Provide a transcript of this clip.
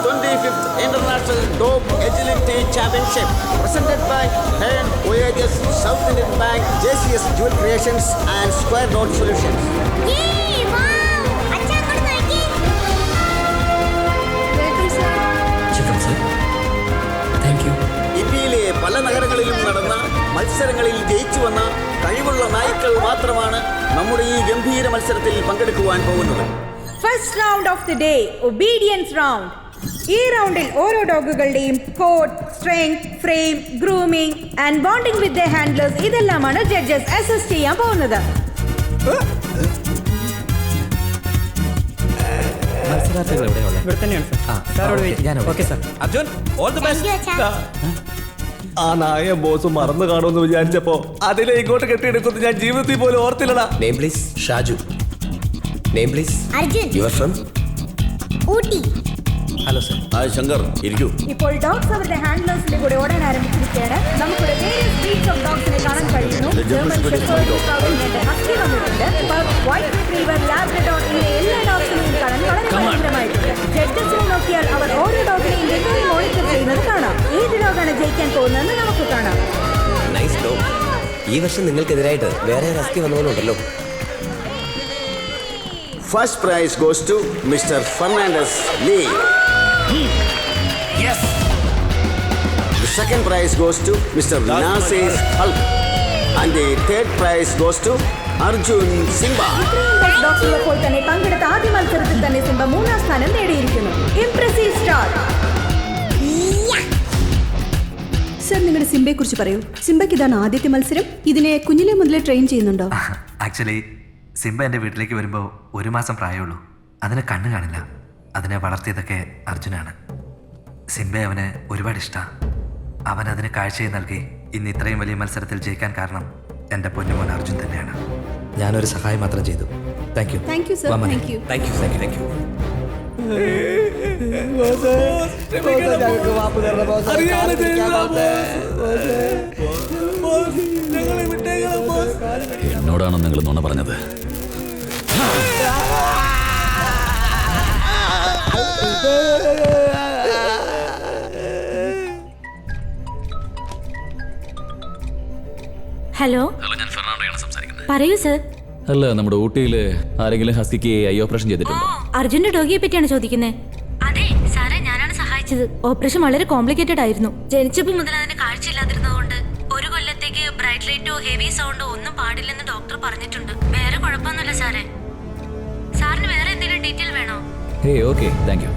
25th International Dog Agility Championship presented by Hen Voyages, South Indian Bank, JCS Jewel Creations and Square Dot Solutions. Yay! Wow! अच्छा कर दो कि welcome sir. Chicken sir thank U. ഇന്ത്യയിലെ പല നഗരങ്ങളിലും നടന്ന മത്സരങ്ങളിൽ ജയിച്ചു വന്ന കഴിവുള്ള നായ്ക്കൾ മാത്രമാണ് നമ്മുടെ ഈ ഗംഭീര മത്സരത്തിൽ പങ്കെടുക്കുവാൻ പോകുന്നത്. First round of the day, obedience round. ഈ റൗണ്ടിൽ ഓരോ ഡോഗുകളുടെയും coat, strength, frame, grooming and bonding with the handlers ഇതെല്ലാമാണ് ജഡ്ജസ് അസസ് ചെയ്യാൻ പോകുന്നത്. മത്സരാർത്ഥികൾ എവിടെയുള്ള? ഇവിടെ തന്നെയാണ് sir. Okay sir. Arjun, all the Thank you, അച്ഛാ. ആ നായ ബോസ് മറന്നു കാണുമെന്ന് വിചാരിച്ചപ്പോ അതിനെ ഇങ്ങോട്ട് കെട്ടിയെടുക്കുന്നു ഞാൻ ജീവിതത്തിൽ പോലും ഓർത്തില്ലടാ. Name please. Shaju. Name please. Arjun. Your from? Ooty. Hello sir. Hi Shankar, ഇരിക്കൂ. ഇപ്പോൾ ഡോഗ്സ് അവരുടെ ഹാൻഡ്ലേഴ്സിന്റെ കൂടെ ഓടാൻ ആരംഭിച്ചിരിക്കുകയാണ്. നമുക്കിവിടെ വേരിയസ് ബ്രീഡ്സ് ഓഫ് ഡോഗ്സിനെ കാണാൻ കഴിയുന്നു. ജർമ്മൻ ഷെപ്പേർഡ്, സ്കൗട്ട്, ഹസ്കി വന്നിട്ടുണ്ട്. പഗ്, വൈറ്റ് റിട്രീവർ, ലാബ്രഡോർ ഇങ്ങനെ എല്ലാ ഡോഗ്സിനെയും കാണാൻ വളരെ മനോഹരമായിട്ടുണ്ട്. ജഡ്ജസിനെ നോക്കിയാൽ അവർ ഓരോ ഡോഗിനെയും വെവ്വേറെ മോണിറ്റർ ചെയ്യുന്നത് കാണാം. ഏത് ഡോഗാണ് ജയിക്കാൻ പോകുന്നതെന്ന് നമുക്ക് കാണാം. Nice dog. ഈ വർഷം നിങ്ങൾക്കെതിരായിട്ട് വേറെ റസ്കി വന്നവരുണ്ടല്ലോ. First prize goes to Mr. Fernandez Lee. Yes. The second prize goes to Mr. Nasir Hulk. And the third prize goes to Arjun Simba. ഇത്രയും ഡോഗ്സ് ഉള്ളപ്പോൾ തന്നെ പങ്കെടുത്ത ആദ്യ മത്സരത്തിൽ തന്നെ സിംബ 3-ാം സ്ഥാനം നേടിയിരിക്കുന്നു. Impressive star. സർ, നിങ്ങളുടെ സിംബയെ കുറിച്ച് പറയൂ. സിംബയ്ക്ക് ഇതാണ് ആദ്യത്തെ മത്സരം. ഇതിനെ കുഞ്ഞിലെ മുതലേ ട്രെയിൻ ചെയ്യുന്നുണ്ടോ? ആക്ച്വലി സിംബ എൻ്റെ വീട്ടിലേക്ക് വരുമ്പോൾ 1 മാസം പ്രായമുള്ളൂ. അതിന് കണ്ണ് കാണില്ല. അതിനെ വളർത്തിയതൊക്കെ അർജുനാണ്. സിംബ അവന് ഒരുപാട് ഇഷ്ടമാണ്. അവൻ അതിന് കാഴ്ചയെ നൽകി ഇന്ന് ഇത്രയും വലിയ മത്സരത്തിൽ ജയിക്കാൻ കാരണം എൻ്റെ പൊന്നുമോൻ അർജുൻ തന്നെയാണ്. ഞാനൊരു സഹായം മാത്രം ചെയ്തു. Thank you. Thank you sir. Thank you. Thank you. Thank you. Thank you. എന്നോടാണോ നിങ്ങൾ നുണ പറഞ്ഞത്? ഹലോ. ഹലോ, ഞാൻ ഫെർണാണ്ടോയാണ് സംസാരിക്കുന്നത്. പറയൂ സർ. അല്ല, നമ്മുടെ ഊട്ടിയിൽ ആരെങ്കിലും ഹസ്കിക്ക് ഐ ഓപ്പറേഷൻ ചെയ്തിട്ടുണ്ടോ? അർജുന്റെ ഡോഗിയെ പറ്റിയാണ് ചോദിക്കുന്നത്. അതെ സാറേ, ഞാനാണ് സഹായിച്ചത്. ഓപ്പറേഷൻ വളരെ കോംപ്ലിക്കേറ്റഡ് ആയിരുന്നു. ജനിച്ചപ്പോൾ മുതൽ അതിന് കാഴ്ചയില്ലാതിരുന്നതുകൊണ്ട് 1 കൊല്ലത്തേക്ക് ബ്രൈറ്റ് ലൈറ്റോ ഹെവി സൗണ്ടോ ഒന്നും പാടില്ലെന്ന് ഡോക്ടർ പറഞ്ഞിട്ടുണ്ട്. വേറെ കുഴപ്പമൊന്നുമില്ല സാറേ. സാറിന് വേറെ എന്തെങ്കിലും ഡീറ്റെയിൽ വേണോ? ഹേ, ഓക്കെ, താങ്ക് യു.